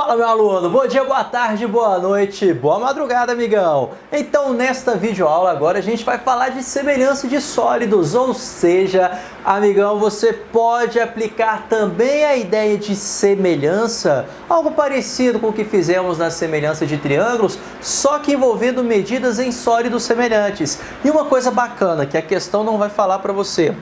Fala, meu aluno! Bom dia, boa tarde, boa noite, boa madrugada, amigão! Então, nesta videoaula agora a gente vai falar de semelhança de sólidos, ou seja, amigão, você pode aplicar também a ideia de semelhança, algo parecido com o que fizemos na semelhança de triângulos, só que envolvendo medidas em sólidos semelhantes. E uma coisa bacana que a questão não vai falar para você.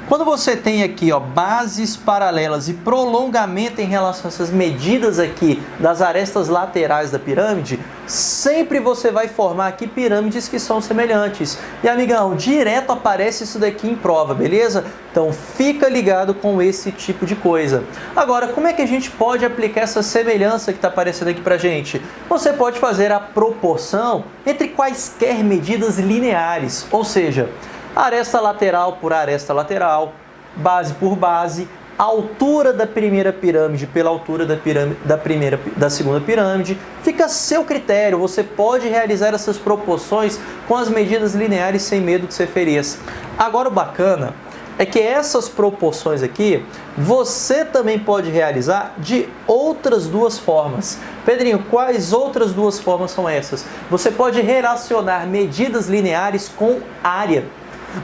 Quando você tem aqui, bases paralelas e prolongamento em relação a essas medidas aqui das arestas laterais da pirâmide, sempre você vai formar aqui pirâmides que são semelhantes. E, amigão, direto aparece isso daqui em prova, beleza? Então, fica ligado com esse tipo de coisa. Agora, como é que a gente pode aplicar essa semelhança que está aparecendo aqui pra gente? Você pode fazer a proporção entre quaisquer medidas lineares, ou seja, aresta lateral por aresta lateral, base por base, altura da primeira pirâmide pela altura da segunda pirâmide. Fica a seu critério, você pode realizar essas proporções com as medidas lineares sem medo de ser ferias. Agora o bacana é que essas proporções aqui, você também pode realizar de outras duas formas. Pedrinho, quais outras duas formas são essas? Você pode relacionar medidas lineares com área.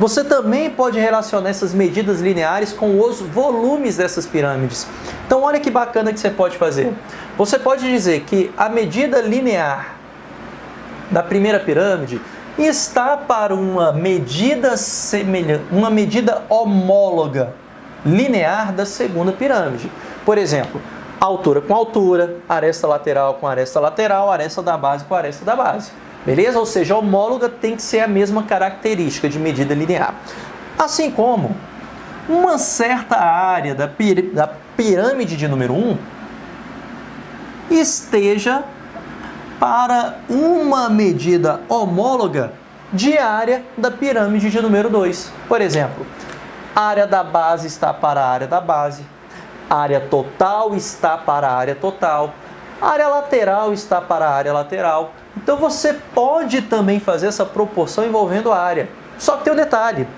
Você também pode relacionar essas medidas lineares com os volumes dessas pirâmides. Então, olha que bacana que você pode fazer. Você pode dizer que a medida linear da primeira pirâmide está para uma medida homóloga linear da segunda pirâmide. Por exemplo, altura com altura, aresta lateral com aresta lateral, aresta da base com aresta da base. Beleza? Ou seja, a homóloga tem que ser a mesma característica de medida linear. Assim como uma certa área da pirâmide de número 1 esteja para uma medida homóloga de área da pirâmide de número 2. Por exemplo, a área da base está para a área da base, a área total está para a área total, a área lateral está para a área lateral. Então você pode também fazer essa proporção envolvendo a área. Só que tem um detalhe.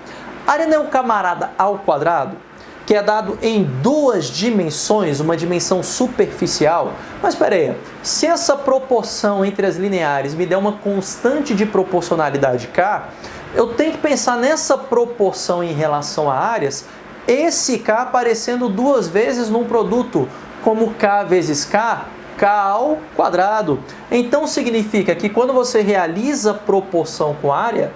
A área não é um camarada ao quadrado, que é dado em duas dimensões, uma dimensão superficial. Mas espera aí, se essa proporção entre as lineares me der uma constante de proporcionalidade K, eu tenho que pensar nessa proporção em relação a áreas, esse K aparecendo duas vezes num produto, como K vezes K, K ao quadrado. Então significa que quando você realiza proporção com área,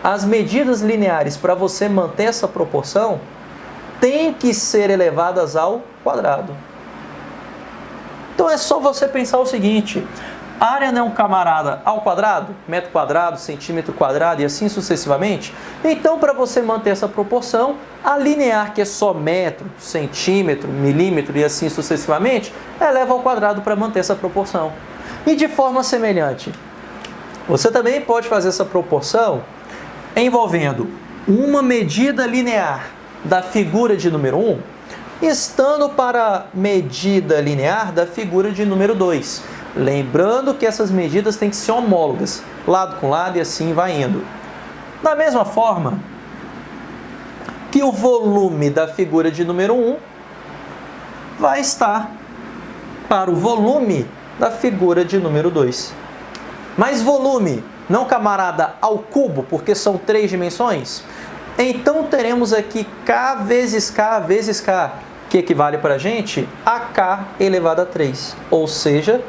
as medidas lineares para você manter essa proporção têm que ser elevadas ao quadrado. Então é só você pensar o seguinte: a área não é um camarada ao quadrado, metro quadrado, centímetro quadrado e assim sucessivamente. Então, para você manter essa proporção, a linear, que é só metro, centímetro, milímetro e assim sucessivamente, eleva ao quadrado para manter essa proporção. E de forma semelhante, você também pode fazer essa proporção envolvendo uma medida linear da figura de número 1, estando para a medida linear da figura de número 2. Lembrando que essas medidas têm que ser homólogas, lado com lado e assim vai indo. Da mesma forma que o volume da figura de número 1 vai estar para o volume da figura de número 2. Mas volume, não camarada ao cubo, porque são 3 dimensões, então teremos aqui K vezes K vezes K, que equivale para a gente a K elevado a 3. Ou seja,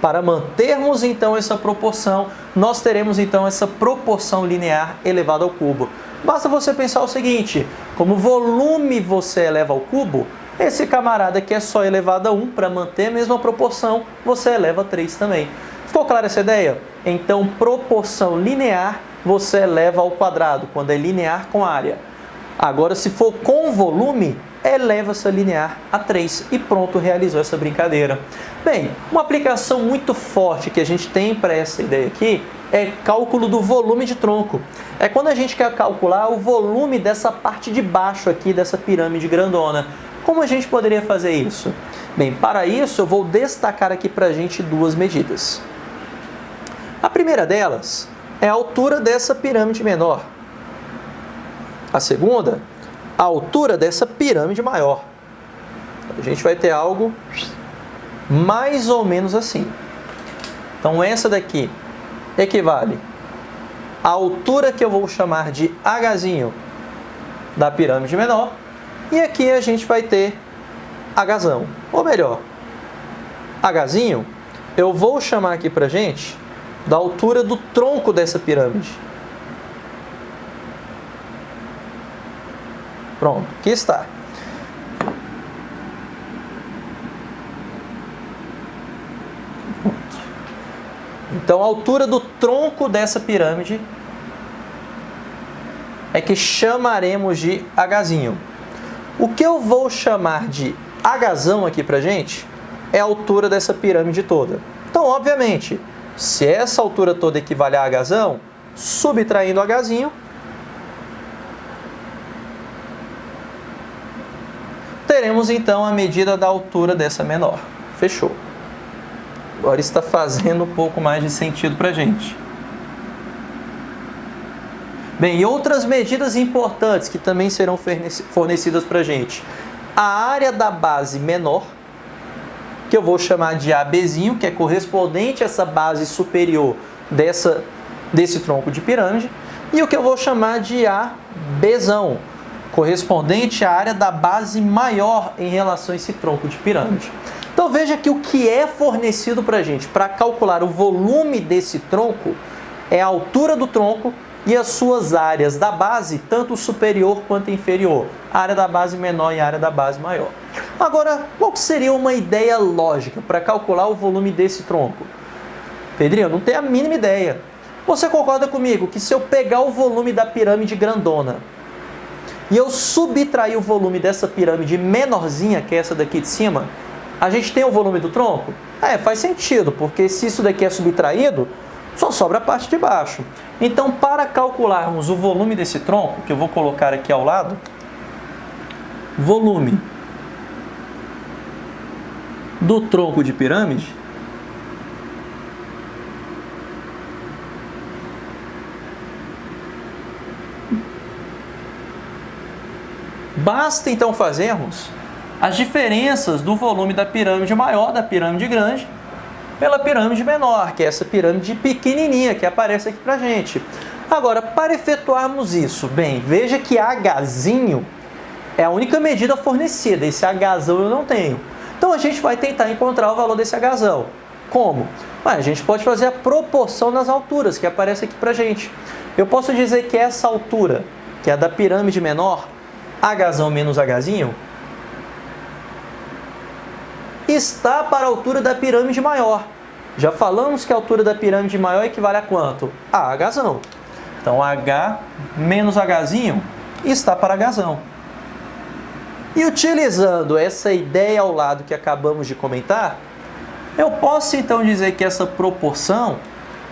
para mantermos então essa proporção, nós teremos então essa proporção linear elevada ao cubo. Basta você pensar o seguinte: como volume você eleva ao cubo, esse camarada que é só elevado a 1, para manter a mesma proporção, você eleva a 3 também. Ficou clara essa ideia? Então, proporção linear você eleva ao quadrado, quando é linear com área. Agora, se for com volume, eleva essa linear a 3 e pronto, realizou essa brincadeira. Bem, uma aplicação muito forte que a gente tem para essa ideia aqui é cálculo do volume de tronco. É quando a gente quer calcular o volume dessa parte de baixo aqui, dessa pirâmide grandona. Como a gente poderia fazer isso? Bem, para isso eu vou destacar aqui para a gente duas medidas. A primeira delas é a altura dessa pirâmide menor. A segunda, a altura dessa pirâmide maior. A gente vai ter algo mais ou menos assim. Então essa daqui equivale à altura que eu vou chamar de Hzinho da pirâmide menor, e aqui a gente vai ter Hzão, ou melhor, Hzinho eu vou chamar aqui pra gente da altura do tronco dessa pirâmide. Pronto, aqui está. Então, a altura do tronco dessa pirâmide é que chamaremos de Hzinho. O que eu vou chamar de Hzão aqui pra gente é a altura dessa pirâmide toda. Então, obviamente, se essa altura toda equivale a Hzão, subtraindo Hzinho, teremos então a medida da altura dessa menor. Fechou. Agora está fazendo um pouco mais de sentido para a gente. Bem, e outras medidas importantes que também serão fornecidas para a gente. A área da base menor, que eu vou chamar de ABzinho, que é correspondente a essa base superior desse tronco de pirâmide, e o que eu vou chamar de ABzão, correspondente à área da base maior em relação a esse tronco de pirâmide. Então veja que o que é fornecido para a gente para calcular o volume desse tronco é a altura do tronco e as suas áreas da base, tanto superior quanto inferior, a área da base menor e a área da base maior. Agora, qual seria uma ideia lógica para calcular o volume desse tronco? Pedrinho, eu não tenho a mínima ideia. Você concorda comigo que se eu pegar o volume da pirâmide grandona e eu subtrair o volume dessa pirâmide menorzinha, que é essa daqui de cima, a gente tem o volume do tronco? Faz sentido, porque se isso daqui é subtraído, só sobra a parte de baixo. Então, para calcularmos o volume desse tronco, que eu vou colocar aqui ao lado, volume do tronco de pirâmide, basta então fazermos as diferenças do volume da pirâmide maior, da pirâmide grande, pela pirâmide menor, que é essa pirâmide pequenininha que aparece aqui pra gente. Agora, para efetuarmos isso, bem, veja que Hzinho é a única medida fornecida, esse Hzão eu não tenho. Então a gente vai tentar encontrar o valor desse Hzão. Como? A gente pode fazer a proporção das alturas que aparece aqui pra gente. Eu posso dizer que essa altura, que é a da pirâmide menor, Hzão menos Hzinho, está para a altura da pirâmide maior. Já falamos que a altura da pirâmide maior equivale a quanto? A Hzão. Então, H menos Hzinho está para Hzão. E utilizando essa ideia ao lado que acabamos de comentar, eu posso então dizer que essa proporção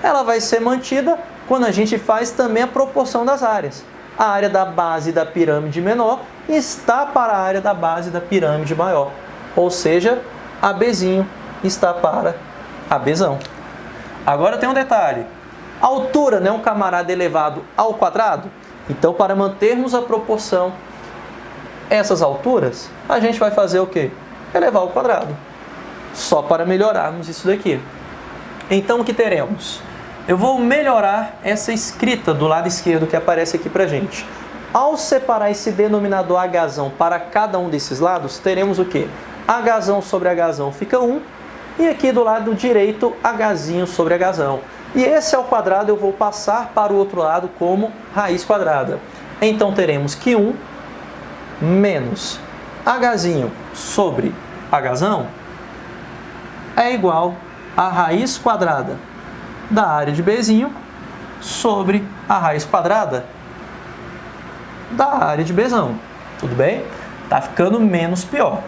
ela vai ser mantida quando a gente faz também a proporção das áreas. A área da base da pirâmide menor está para a área da base da pirâmide maior. Ou seja, ABzinho está para ABzão. Agora tem um detalhe. A altura não é um camarada elevado ao quadrado? Então, para mantermos a proporção, essas alturas, a gente vai fazer o quê? Elevar ao quadrado. Só para melhorarmos isso daqui. Então, o que teremos? Eu vou melhorar essa escrita do lado esquerdo que aparece aqui pra gente. Ao separar esse denominador Hzão para cada um desses lados, teremos o quê? Hzão sobre Hzão fica 1, e aqui do lado direito, Hzinho sobre Hzão. E esse ao quadrado eu vou passar para o outro lado como raiz quadrada. Então teremos que 1 menos Hzinho sobre Hzão é igual a raiz quadrada da área de Bzinho sobre a raiz quadrada da área de Bzão. Tudo bem? Tá ficando menos pior.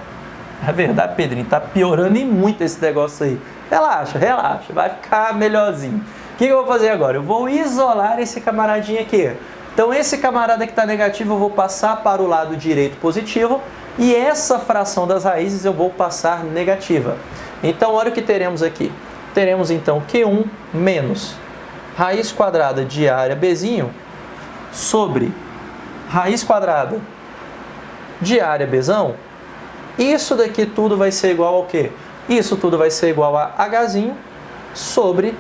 É verdade, Pedrinho, tá piorando e muito esse negócio aí. Relaxa, relaxa, vai ficar melhorzinho. O que eu vou fazer agora? Eu vou isolar esse camaradinho aqui. Então esse camarada que está negativo eu vou passar para o lado direito positivo e essa fração das raízes eu vou passar negativa. Então olha o que teremos aqui. Teremos então Q1 menos raiz quadrada de área Bzinho sobre raiz quadrada de área Bzão. Isso daqui tudo vai ser igual ao quê? Isso tudo vai ser igual a Hzinho sobre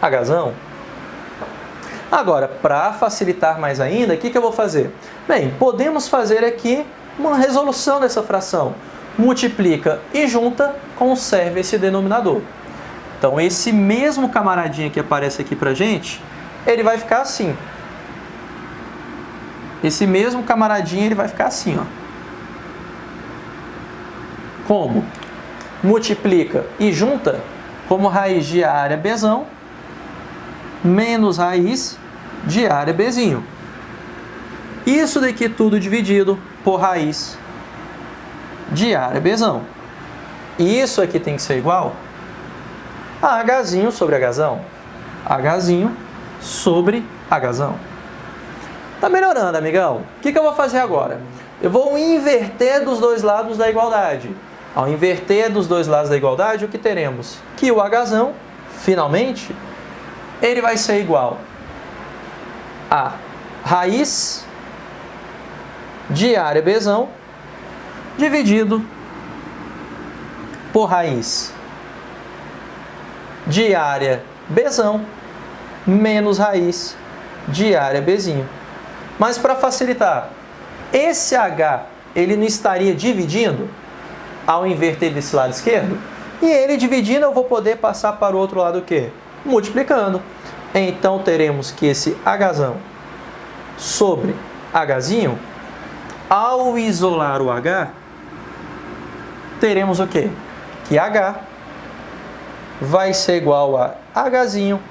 Hzão. Agora, para facilitar mais ainda, o que eu vou fazer? Bem, podemos fazer aqui uma resolução dessa fração. Multiplica e junta, conserva esse denominador. Então, esse mesmo camaradinho que aparece aqui pra gente, ele vai ficar assim. Esse mesmo camaradinho, ele vai ficar assim, ó. Como? Multiplica e junta, como raiz de área Bzão, menos raiz de área Bzinho. Isso daqui tudo dividido por raiz de área Bzão. E isso aqui tem que ser igual a Hzinho sobre Hzão. Hzinho sobre Hzão. Tá melhorando, amigão. O que eu vou fazer agora? Eu vou inverter dos dois lados da igualdade. Ao inverter dos dois lados da igualdade, o que teremos? Que o Hzão, finalmente, ele vai ser igual a raiz de área Bzão dividido por raiz de área Bzão menos raiz de área Bzinho. Mas para facilitar, esse H ele não estaria dividindo ao inverter desse lado esquerdo? E ele dividindo, eu vou poder passar para o outro lado o quê? Multiplicando. Então teremos que esse Hzão sobre Hzinho, ao isolar o H, teremos o quê? Que H vai ser igual a Hzinho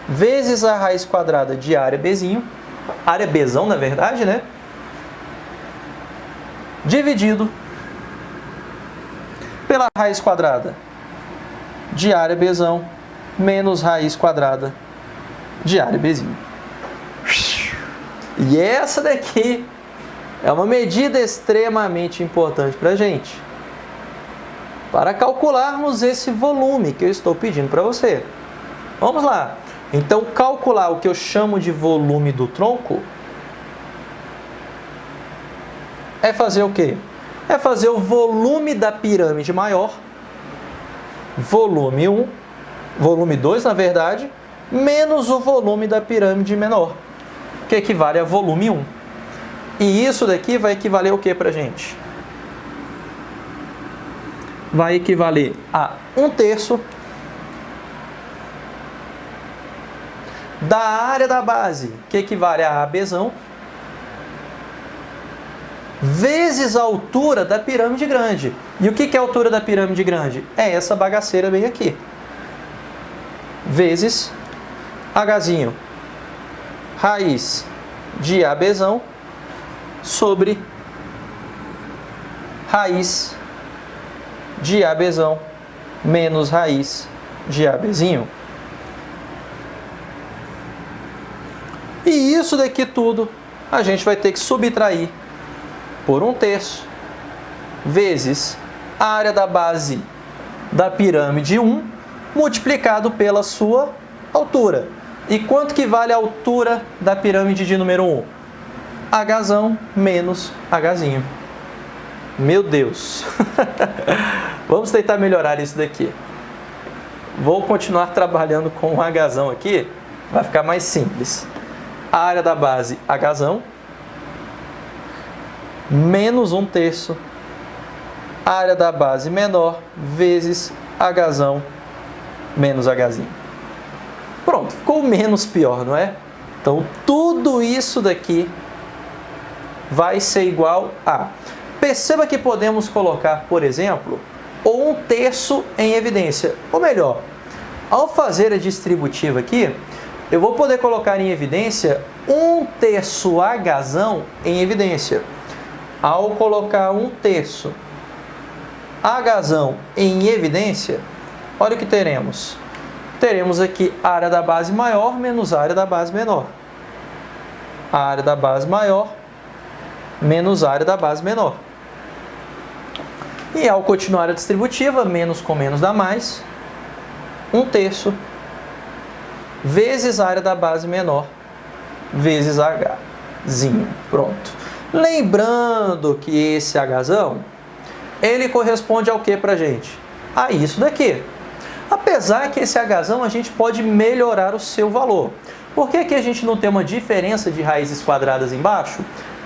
vezes a raiz quadrada de área Bzinho, área Bzão na verdade, né? Dividido pela raiz quadrada de área Bzão menos raiz quadrada de área Bzinho. E essa daqui é uma medida extremamente importante para a gente, para calcularmos esse volume que eu estou pedindo para você. Vamos lá. Então, calcular o que eu chamo de volume do tronco é fazer o quê? É fazer o volume da pirâmide maior, volume 1, volume 2, na verdade, menos o volume da pirâmide menor, que equivale a volume 1. E isso daqui vai equivaler o que para a gente? Vai equivaler a 1/3 da área da base, que equivale a Bzão, vezes a altura da pirâmide grande. E o que é a altura da pirâmide grande? É essa bagaceira bem aqui. Vezes Hzinho, raiz de Abzão, sobre raiz de Abzão menos raiz de Abzinho. E isso daqui tudo a gente vai ter que subtrair por 1/3 vezes a área da base da pirâmide 1 multiplicado pela sua altura. E quanto que vale a altura da pirâmide de número 1? Hzão menos Hzinho. Meu Deus! Vamos tentar melhorar isso daqui. Vou continuar trabalhando com o Hzão aqui, vai ficar mais simples. A área da base Hzão menos 1/3 a área da base menor vezes Hzão menos Hzinho. Pronto, ficou menos pior, não é? Então, tudo isso daqui vai ser igual a... Perceba que podemos colocar, por exemplo, o 1/3 em evidência. Ou melhor, ao fazer a distributiva aqui, eu vou poder colocar em evidência 1/3 Hzão em evidência. Ao colocar 1/3 Hzão em evidência, olha o que teremos. Teremos aqui a área da base maior menos a área da base menor. A área da base maior menos a área da base menor. E ao continuar a distributiva, menos com menos dá mais. 1/3 vezes a área da base menor vezes Hzinho. Pronto. Lembrando que esse Hzão, ele corresponde ao que pra gente? a isso daqui. Apesar que esse Hzão a gente pode melhorar o seu valor. Por que aqui a gente não tem uma diferença de raízes quadradas embaixo?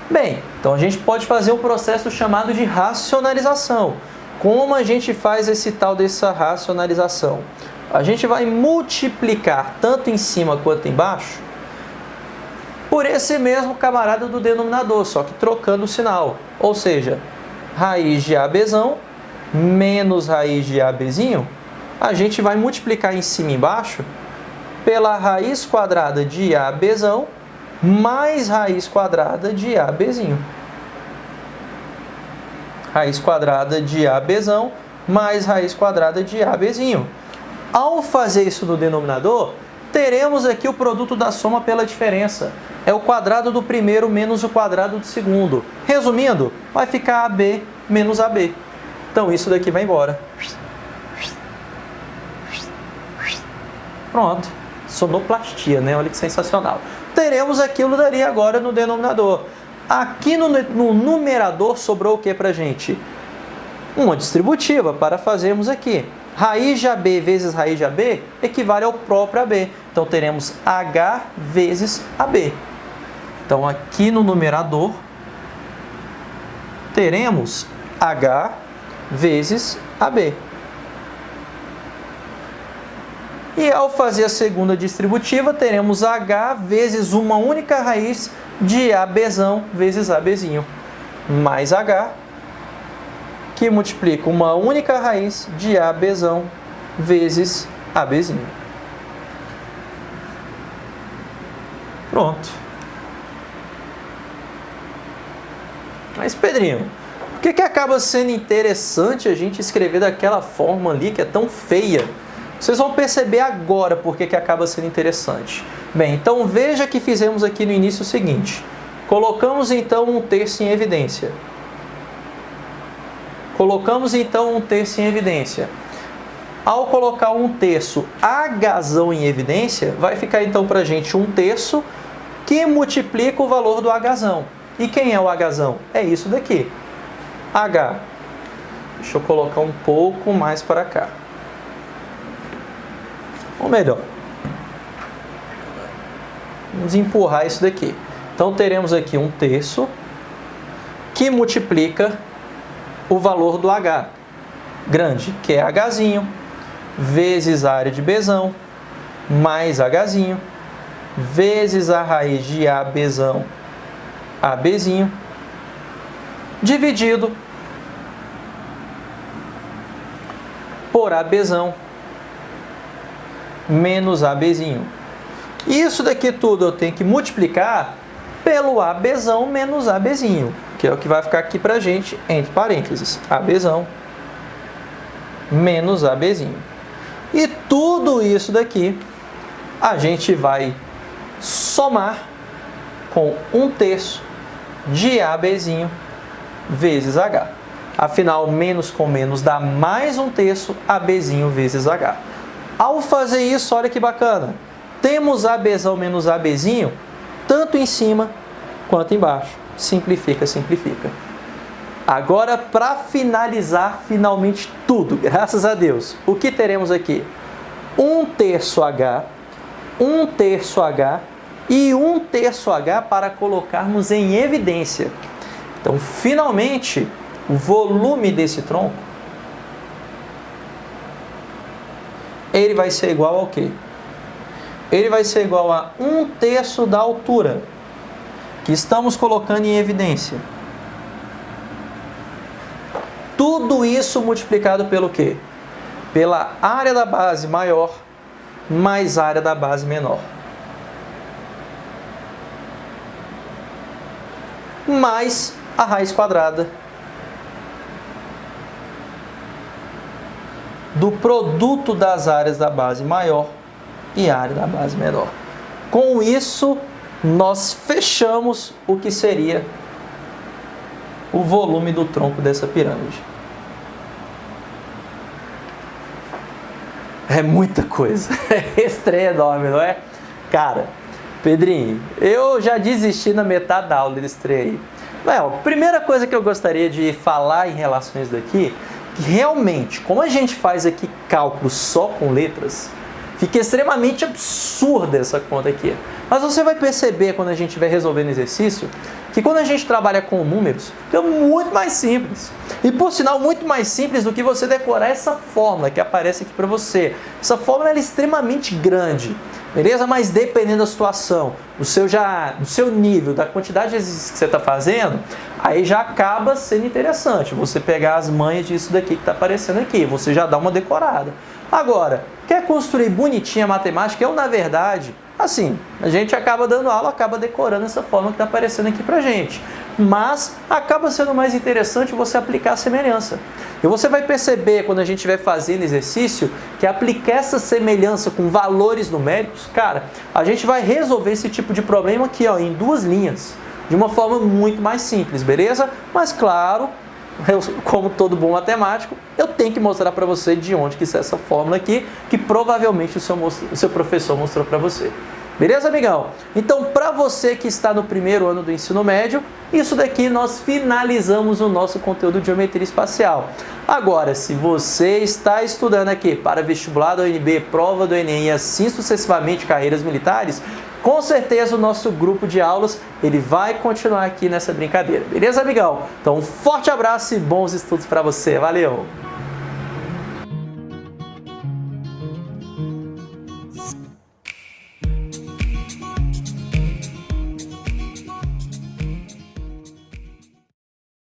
Bem, então a gente pode fazer um processo chamado de racionalização. Como a gente faz esse tal dessa racionalização? A gente vai multiplicar tanto em cima quanto embaixo por esse mesmo camarada do denominador, só que trocando o sinal. Ou seja, raiz de ABzão menos raiz de ABzinho, a gente vai multiplicar em cima e embaixo pela raiz quadrada de ABzão mais raiz quadrada de ABzinho. Raiz quadrada de ABzão mais raiz quadrada de ABzinho. Ao fazer isso no denominador, teremos aqui o produto da soma pela diferença. É o quadrado do primeiro menos o quadrado do segundo. Resumindo, vai ficar AB menos AB. Então isso daqui vai embora. Pronto. Sonoplastia, né? Olha que sensacional. Teremos aquilo dali agora no denominador. Aqui no numerador sobrou o que pra gente? Uma distributiva para fazermos aqui. Raiz de AB vezes raiz de AB equivale ao próprio AB. Então teremos H vezes AB. Então aqui no numerador teremos H vezes AB. E ao fazer a segunda distributiva, teremos H vezes uma única raiz de ABzão vezes ABzinho, mais H, que multiplica uma única raiz de ABzão vezes ABzinho. Pronto. Mas, Pedrinho, por que acaba sendo interessante a gente escrever daquela forma ali que é tão feia? Vocês vão perceber agora por que acaba sendo interessante. Bem, então veja que fizemos aqui no início o seguinte. Colocamos então um terço em evidência. Colocamos então um terço em evidência. Ao colocar um terço Hzão em evidência, vai ficar então para a gente um terço que multiplica o valor do Hzão. E quem é o Hzão? É isso daqui. H. Deixa eu colocar um pouco mais para cá. Ou melhor, vamos empurrar isso daqui. Então teremos aqui um terço que multiplica o valor do H grande, que é Hzinho, vezes a área de Bzão, mais Hzinho, vezes a raiz de ABzão, ABzinho, dividido por ABzão, menos ABzinho. Isso daqui tudo eu tenho que multiplicar pelo ABzão menos ABzinho, que é o que vai ficar aqui pra gente entre parênteses. ABzão menos ABzinho. E tudo isso daqui a gente vai somar com um terço de ABzinho vezes H. Afinal, menos com menos dá mais um terço ABzinho vezes H. Ao fazer isso, olha que bacana. Temos ABzão menos ABzinho, tanto em cima quanto embaixo. Simplifica, simplifica. Agora, para finalizar finalmente tudo, graças a Deus, o que teremos aqui? Um terço H, um terço H e um terço H para colocarmos em evidência. Então, finalmente, o volume desse tronco ele vai ser igual ao quê? Ele vai ser igual a um terço da altura que estamos colocando em evidência. Tudo isso multiplicado pelo quê? Pela área da base maior mais área da base menor. Mais a raiz quadrada do produto das áreas da base maior e área da base menor. Com isso, nós fechamos o que seria o volume do tronco dessa pirâmide. É muita coisa. Esse trem é enorme, não é? Cara, Pedrinho, eu já desisti na metade da aula desse trem aí. Bom, a primeira coisa que eu gostaria de falar em relação a isso daqui que realmente, como a gente faz aqui cálculo só com letras, fica extremamente absurda essa conta aqui. Mas você vai perceber quando a gente vai resolvendo exercício, que quando a gente trabalha com números, fica muito mais simples. E por sinal, muito mais simples do que você decorar essa fórmula que aparece aqui para você. Essa fórmula é extremamente grande, beleza? Mas dependendo da situação, do seu nível, da quantidade de exercícios que você está fazendo, aí já acaba sendo interessante você pegar as manhas disso daqui que está aparecendo aqui. Você já dá uma decorada. Agora, quer construir bonitinha a matemática? Eu, na verdade, assim, a gente acaba dando aula, acaba decorando essa forma que está aparecendo aqui pra gente. Mas acaba sendo mais interessante você aplicar a semelhança. E você vai perceber, quando a gente estiver fazendo exercício, que aplicar essa semelhança com valores numéricos, cara, a gente vai resolver esse tipo de problema aqui, ó, em 2 linhas, de uma forma muito mais simples, beleza? Mas claro, como todo bom matemático, eu tenho que mostrar para você de onde que é essa fórmula aqui, que provavelmente o seu professor mostrou para você. Beleza, amigão? Então, para você que está no primeiro ano do ensino médio, isso daqui nós finalizamos o nosso conteúdo de geometria espacial. Agora, se você está estudando aqui para vestibular da UNB, prova do Enem e assim sucessivamente carreiras militares, com certeza o nosso grupo de aulas ele vai continuar aqui nessa brincadeira. Beleza, amigão? Então, um forte abraço e bons estudos para você. Valeu!